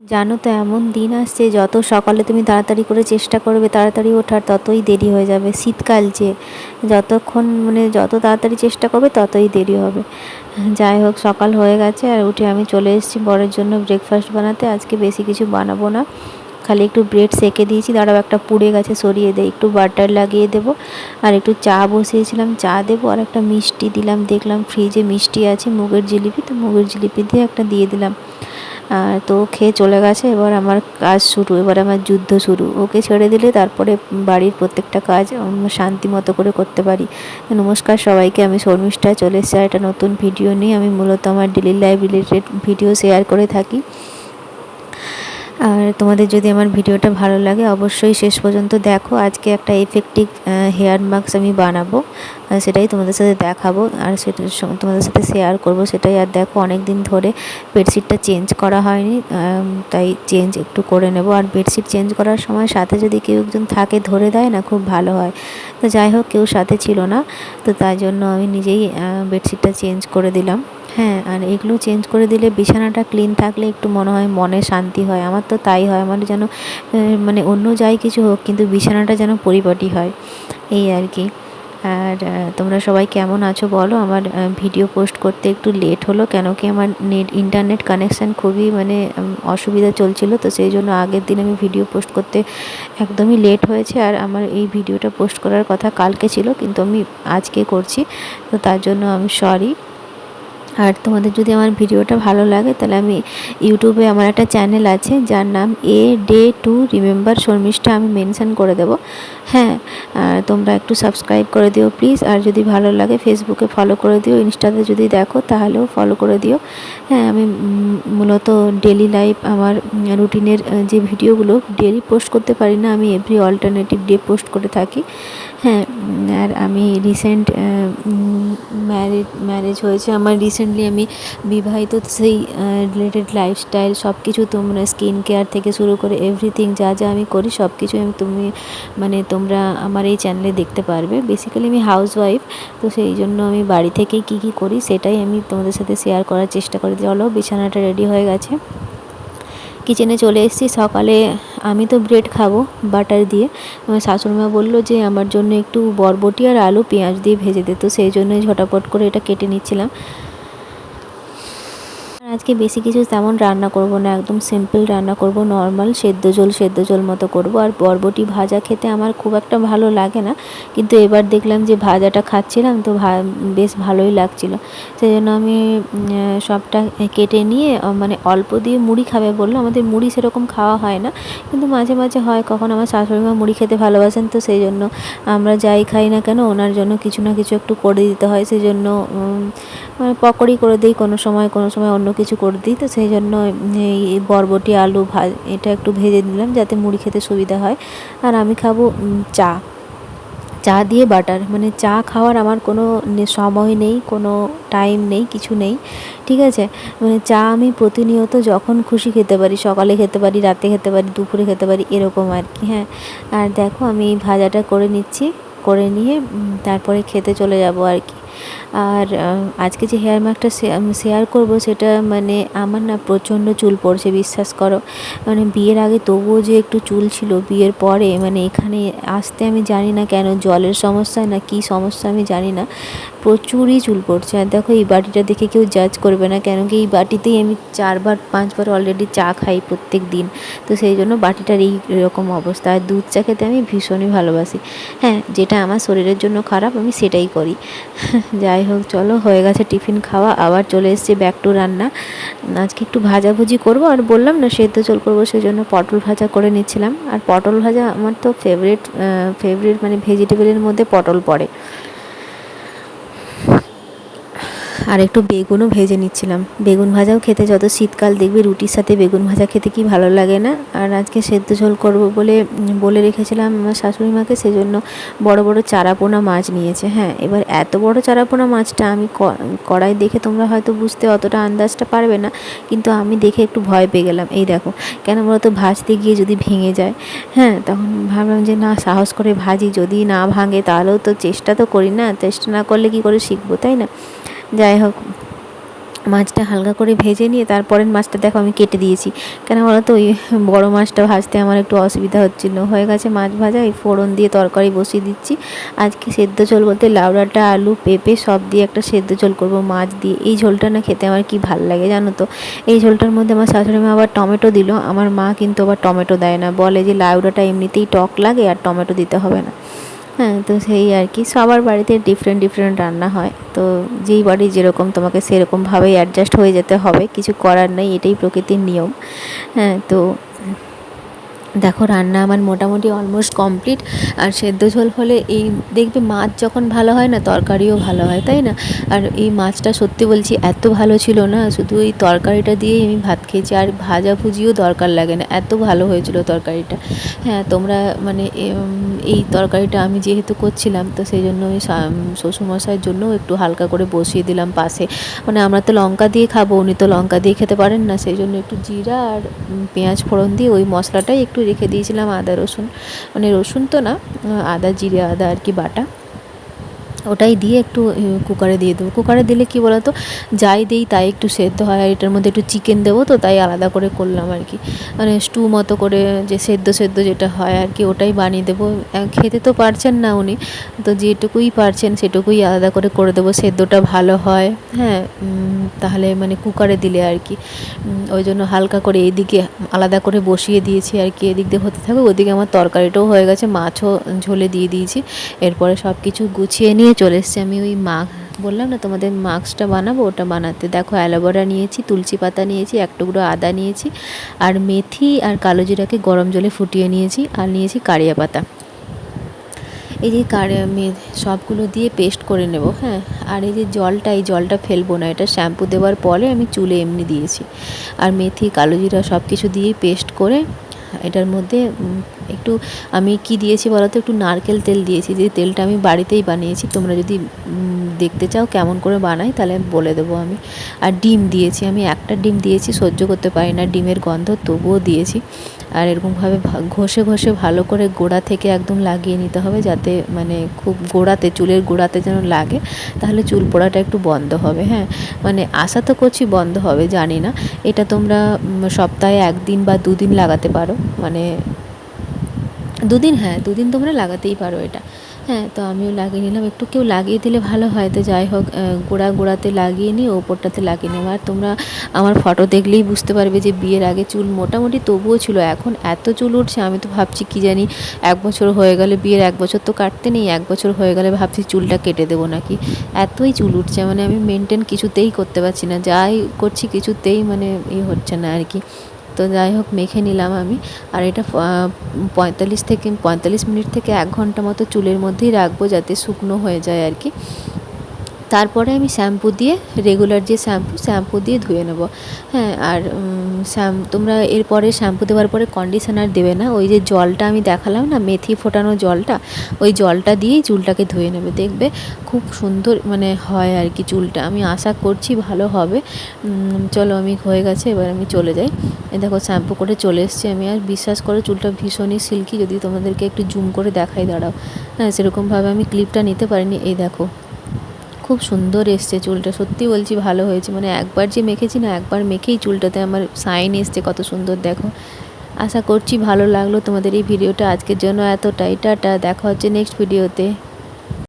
জানো তো এমন দিন আসছে যত সকালে তুমি তাড়াতাড়ি করে চেষ্টা করবে তাড়াতাড়ি ওঠার ততই দেরি হয়ে যাবে। শীতকাল যে যতক্ষণ যত তাড়াতাড়ি চেষ্টা করবে ততই দেরি হবে। যাই হোক, সকাল হয়ে গেছে আর উঠে আমি চলে এসেছি বরের জন্য ব্রেকফাস্ট বানাতে। আজকে বেশি কিছু বানাবো না, খালি একটু ব্রেড সেঁকে দিয়েছি, দাঁড়াও একটা পুড়ে গেছে সরিয়ে দেয়, একটু বাটার লাগিয়ে দেবো। আর একটু চা বসিয়েছিলাম, চা দেবো। আর একটা মিষ্টি দিলাম, দেখলাম ফ্রিজে মিষ্টি আছে মুগের জিলিপি, তো মুগের জিলিপি দিয়ে একটা দিয়ে দিলাম। তো খেয়ে চলে গেছে। এবার আমার কাজ শুরু, এবার আমার যুদ্ধ শুরু। ওকে ছেড়ে দিলে তারপরে বাড়ির প্রত্যেকটা কাজ শান্তি মতো করে করতে পারি। নমস্কার সবাইকে, আমি শর্মিষ্ঠা চলে এসেছি একটা নতুন ভিডিও নিয়ে। আমি মূলত আমার daily life related video share করে থাকি। আর তোমাদের যদি আমার ভিডিওটা ভালো লাগে অবশ্যই শেষ পর্যন্ত দেখো। আজকে একটা এফেক্টিভ হেয়ার মাস্ক আমি বানাবো, সেটাই তোমাদের সাথে দেখাবো আর সেটা তোমাদের সাথে শেয়ার করব সেটাই। আর দেখো, অনেক দিন ধরে বেডশিটটা চেঞ্জ করা হয়নি, তাই চেঞ্জ একটু করে নেব। আর বেডশিট চেঞ্জ করার সময় সাথে যদি কেউ একজন থাকে ধরে দেয় না, খুব ভালো হয়। তো যাই হোক, কেউ সাথে ছিল না, তো তাই জন্য আমি নিজেই বেডশিটটা চেঞ্জ করে দিলাম। হ্যাঁ, আর এগুলো চেঞ্জ করে দিলে বিছানাটা ক্লিন থাকলে একটু মনে হয় মনে শান্তি হয়। আমার তো তাই হয়, আমার যেন অন্য যাই কিছু হোক কিন্তু বিছানাটা যেন পরিপাটি হয়, এই আর কি। আর তোমরা সবাই কেমন আছো বলো। আমার ভিডিও পোস্ট করতে একটু লেট হলো, কেন কি আমার ইন্টারনেট কানেকশান খুবই অসুবিধা চলছিল, তো সেই জন্য আগের দিন আমি ভিডিও পোস্ট করতে একদমই লেট হয়েছে। আর আমার এই ভিডিওটা পোস্ট করার কথা কালকে ছিল, কিন্তু আমি আজকে করছি, তো তার জন্য আমি সরি। আর তোমাদের যদি আমার ভিডিওটা ভালো লাগে তাহলে আমি ইউটিউবে আমার একটা চ্যানেল আছে যার নাম a day to remember Sharmistha, আমি মেনশন করে দেবো। হ্যাঁ, তোমরা একটু সাবস্ক্রাইব করে দিও প্লিজ। আর যদি ভালো লাগে ফেসবুকে ফলো করে দিও, ইনস্টাতে যদি দেখো তাহলেও ফলো করে দিও। হ্যাঁ, আমি মূলত ডেলি লাইফ আমার রুটিনের যে ভিডিওগুলো ডেলি পোস্ট করতে পারি না, আমি এভরি অল্টারনেটিভ ডে পোস্ট করে থাকি। হ্যাঁ, আর আমি রিসেন্ট ম্যারেজ হয়েছে আমার রিসেন্টলি, আমি বিবাহিত, সেই রিলেটেড লাইফস্টাইল সব কিছু তোমরা স্কিন কেয়ার থেকে শুরু করে এভরিথিং যা যা আমি করি সব কিছু তোমরা আমার এই চ্যানেলে দেখতে পারবে। বেসিক্যালি আমি হাউসওয়াইফ, তো সেই জন্য আমি বাড়ি থেকেই কী করি সেটাই আমি তোমাদের সাথে শেয়ার করার চেষ্টা করি। চলো, বিছানাটা রেডি হয়ে গেছে, কিচেনে চলে এসেছি। সকালে আমি তো ব্রেড খাবো বাটার দিয়ে, আমার শাশুড়িমা বললো যে আমার জন্য একটু বরবটি আর আলু পেঁয়াজ দিয়ে ভেজে দে, তো সেই জন্যই ঝটাপট করে এটা কেটে নিচ্ছিলাম। আজকে বেশি কিছু তেমন রান্না করব না, একদম সিম্পল রান্না করব, নর্মাল সেদ্ধ ঝোল মতো করব। আর বরবটি ভাজা খেতে আমার খুব একটা ভালো লাগে না, কিন্তু এবার দেখলাম যে ভাজাটা খাচ্ছিলাম তো বেশ ভালোই লাগছিল, সেই জন্য আমি সবটা কেটে নিয়ে অল্প দিয়ে মুড়ি খাবে বললো। আমাদের মুড়ি সেরকম খাওয়া হয় না, কিন্তু মাঝে মাঝে হয়, কখন আমার শাশুড়িমা মুড়ি খেতে ভালোবাসেন, তো সেই জন্য আমরা যাই খাই না কেন ওনার জন্য কিছু না কিছু একটু করে দিতে হয়। সেই জন্য পকোড়ি করে দিই, কোনো সময় অন্য কিছু করে দিই, তো সেই জন্য এই বরবটি আলু এটা একটু ভেজে দিলাম যাতে মুড়ি খেতে সুবিধা হয়। আর আমি খাবো চা দিয়ে বাটার, চা খাওয়ার আমার কোনো সময় নেই, কোনো টাইম নেই, কিছু নেই, ঠিক আছে। চা আমি প্রতিনিয়ত যখন খুশি খেতে পারি, সকালে খেতে পারি, রাতে খেতে পারি, দুপুরে খেতে পারি, এরকম আর কি। হ্যাঁ, আর দেখো আমি এই ভাজাটা করে নিচ্ছি, করে নিয়ে তারপরে খেতে চলে যাব আর কি। আর আজকে যে হেয়ার মাস্কটা শেয়ার করব সেটা আমার না প্রচণ্ড চুল পড়ছে, বিশ্বাস করো। বিয়ের আগে তবুও যে একটু চুল ছিল, বিয়ের পরে এখানে আসতে আমি জানি না কেন, জলের সমস্যা না কি সমস্যা আমি জানি না, প্রচুরই চুল পড়ছে। আর দেখো, এই বাটিটা দেখে কেউ জাজ করবে না, কেন কি এই বাটিতেই আমি 4-5বার অলরেডি চা খাই প্রত্যেক দিন, তো সেই জন্য বাটিটার এইরকম অবস্থা। আর দুধ চা খেতে আমি ভীষণই ভালোবাসি। হ্যাঁ, যেটা আমার শরীরের জন্য খারাপ আমি সেটাই করি। যাই হোক, চলো, হয়ে গেছে টিফিন খাওয়া, আবার চলে এসেছি ব্যাক টু রান্না। আজকে একটু ভাজাভুজি করব, আর বললাম না সেদ্ধ ঝোল করবো, সেই জন্য পটল ভাজা করে নিচ্ছিলাম। আর পটল ভাজা আমার তো ফেভারিট, ভেজিটেবলের মধ্যে পটল পড়ে। আর একটু বেগুনও ভেজে নিচ্ছিলাম, বেগুন ভাজাও খেতে, যত শীতকাল দেখবে রুটির সাথে বেগুন ভাজা খেতে কি ভালো লাগে না। আর আজকে সেদ্ধ ঝোল করবো বলে রেখেছিলাম আমার শাশুড়ি মাকে, সেজন্য বড় বড় চারাপোনা মাছ নিয়েছে। হ্যাঁ, এবার এত বড় চারাপোনা মাছটা আমি কড়াই দেখে তোমরা হয়তো বুঝতে অতটা আন্দাজটা পারবে না, কিন্তু আমি দেখে একটু ভয় পেয়ে গেলাম। এই দেখো, কেন বলতো, ভাজতে গিয়ে যদি ভেঙে যায়। হ্যাঁ, তখন ভাবলাম যে না, সাহস করে ভাজি, যদি না ভাঙে তাহলেও তো চেষ্টা তো করি না, চেষ্টা না করলে কি করে শিখবো, তাই না। যাই হোক, মাছটা হালকা করে ভেজে নিয়ে তারপরের মাছটা দেখো আমি কেটে দিয়েছি। কেন বলো তো, ওই বড় মাছটা ভাজতে আমার একটু অসুবিধা হচ্ছিল। হয়ে গেছে মাছ ভাজা, এই ফোড়ন দিয়ে তরকারি বসিয়ে দিচ্ছি। আজকে সেদ্ধ ঝোল বলতে লাউ ডাঁটা, আলু, পেঁপে সব দিয়ে একটা সেদ্ধ ঝোল করব মাছ দিয়ে। এই ঝোলটা না খেতে আমার কি ভাল লাগে জানো তো। এই ঝোলটার মধ্যে আমার শাশুড়ি মা আবার টমেটো দিল, আমার মা কিন্তু আবার টমেটো দেয় না, বলে যে লাউ ডাঁটা এমনিতেই টক লাগে আর টমেটো দিতে হবে না। হ্যাঁ, তো সেই আর কি, সবার বাড়িতে ডিফারেন্ট ডিফারেন্ট রান্না হয়, তো যেই বাড়ি যেরকম তোমাকে সেরকমভাবেই অ্যাডজাস্ট হয়ে যেতে হবে, কিছু করার নেই, এটাই প্রকৃতির নিয়ম। হ্যাঁ, তো দেখো রান্না আমার মোটামুটি অলমোস্ট কমপ্লিট। আর সেদ্ধ ঝোল হলে এই দেখবে মাছ যখন ভালো হয় না তরকারিও ভালো হয়, তাই না? আর এই মাছটা সত্যি বলছি এত ভালো ছিল না, শুধু এই তরকারিটা দিয়েই আমি ভাত খেয়েছি, আর ভাজাভুজিও দরকার লাগে না, এত ভালো হয়েছিল তরকারিটা। হ্যাঁ, তোমরা মানে এই তরকারিটা আমি যেহেতু করছিলাম, তো সেই জন্য ওই শ্বশুরমশাইয়ের জন্য একটু হালকা করে বসিয়ে দিলাম পাশে। মানে আমরা তো লঙ্কা দিয়ে খাবো, উনি তো লঙ্কা দিয়ে খেতে পারেন না, সেই জন্য একটু জিরা আর পেঁয়াজ ফোড়ন দিয়ে ওই মশলাটাই একটু রেখে দিয়েছিলাম, আদা রসুন, মানে রসুন তো না, আদা, জিরে আদা আর কি বাটা, ওটাই দিয়ে একটু কুকারে দিয়ে দেবো। কুকারে দিলে কী বলো তো, যাই দিই তাই একটু সেদ্ধ হয়, আর এটার মধ্যে একটু চিকেন দেবো, তো তাই আলাদা করে করলাম আর কি। মানে স্টু মতো করে যে সেদ্ধ সেদ্ধ যেটা হয় আর কি, ওটাই বানিয়ে দেবো। খেতে তো পারছেন না উনি, তো যেটুকুই পারছেন সেটুকুই আলাদা করে দেবো, সেদ্ধটা ভালো হয়। হ্যাঁ, তাহলে মানে কুকারে দিলে আর কি, ওই জন্য হালকা করে এদিকে আলাদা করে বসিয়ে দিয়েছি আর কি, এদিক দিয়ে হতে থাকুক, ওদিকে আমার তরকারিটাও হয়ে গেছে, মাছও ঝোলে দিয়ে দিয়েছি। এরপরে সব কিছু গুছিয়ে নিয়ে চলে এসেছি আমি ওই বললাম না তোমাদের মাস্কটা বানাবো, ওটা বানাতে। দেখো অ্যালোভেরা নিয়েছি, তুলসী পাতা নিয়েছি, এক টুকরো আদা নিয়েছি, আর মেথি আর কালো জিরাকে গরম জলে ফুটিয়ে নিয়েছি, আর নিয়েছি কারিয়া পাতা। এই যে সবগুলো দিয়ে পেস্ট করে নেব। হ্যাঁ, আর এই যে জলটা, এই জলটা ফেলবো না, এটা শ্যাম্পু দেওয়ার পরে আমি চুলে এমনি দিয়েছি। আর মেথি, কালো জিরা সব কিছু দিয়ে পেস্ট করে এটার মধ্যে একটু আমি কি দিয়েছি বলো তো, একটু নারকেল তেল দিয়েছি, যে তেলটা আমি বাড়িতেই বানিয়েছি। তোমরা যদি দেখতে চাও কেমন করে বানাই তাহলে বলে দেবো আমি। আর ডিম দিয়েছি, আমি একটা ডিম দিয়েছি, সহ্য করতে পারি না ডিমের গন্ধ, তবুও দিয়েছি। আর এরকমভাবে ঘষে ঘষে ভালো করে গোড়া থেকে একদম লাগিয়ে নিতে হবে, যাতে মানে খুব গোড়াতে, চুলের গোড়াতে যেন লাগে, তাহলে চুল পড়াটা একটু বন্ধ হবে। হ্যাঁ, মানে আশা তো করছি বন্ধ হবে, জানি না। এটা তোমরা সপ্তাহে 1 দিন বা 2 দিন লাগাতে পারো, মানে 2 দিন, হ্যাঁ 2 দিন তোমরা লাগাতেই পারো এটা। হ্যাঁ, তো আমিও লাগিয়ে নিলাম, একটু কেউ লাগিয়ে দিলে ভালো হয়, তো যাই হোক গোড়াতে লাগিয়ে নিয়ে ওপরটাতে লাগিয়ে নেব। আর তোমরা আমার ফটো দেখলেই বুঝতে পারবে যে বিয়ের আগে চুল মোটামুটি তবুও ছিল, এখন এত চুল উঠছে, আমি তো ভাবছি কি জানি 1 বছর হয়ে গেলে, বিয়ের 1 বছর তো কাটতে নেই, 1 বছর হয়ে গেলে ভাবছি চুলটা কেটে দেবো নাকি, এতই চুল উঠছে, মানে আমি মেনটেন কিছুতেই করতে পারছি না, যাই করছি কিছুতেই মানে হচ্ছে না আর কি। তো যাই হোক মেখে নিলাম আমি। আর এটা 45 মিনিট থেকে 1 ঘন্টা মতো চুলের মধ্যেই রাখবো, যাতে শুকনো হয়ে যায় আর কি। তারপরে আমি শ্যাম্পু দিয়ে, রেগুলার যে শ্যাম্পু দিয়ে ধুয়ে নেব। হ্যাঁ, আর তোমরা এরপরে শ্যাম্পু দেওয়ার পরে কন্ডিশনার দেবে না, ওই যে জলটা আমি দেখালাম না, মেথি ফোটানো জলটা, ওই জলটা দিয়েই চুলটাকে ধুয়ে নেবে, দেখবে খুব সুন্দর মানে হয় আর কি চুলটা, আমি আশা করছি ভালো হবে। চলো, আমি হয়ে গেছে, এবার আমি চলে যাই। দেখো শ্যাম্পু করে চলে এসেছি আমি, আর বিশ্বাস করো চুলটা ভীষণই সিল্কি, যদি তোমাদেরকে একটু জুম করে দেখাই, দাঁড়াও। হ্যাঁ, সেরকমভাবে আমি ক্লিপটা নিতে পারিনি, এই দেখো খুব সুন্দর এসছে চুলটা, সত্যি বলছি ভালো হয়েছে, মানে একবার যে মেখেছি না, একবার মেখেই চুলটাতে আমার শাইন এসছে, কত সুন্দর দেখো। আশা করছি ভালো লাগলো তোমাদের এই ভিডিওটা, আজকের জন্য এতটাই, টাটা, দেখা হচ্ছে নেক্সট ভিডিওতে।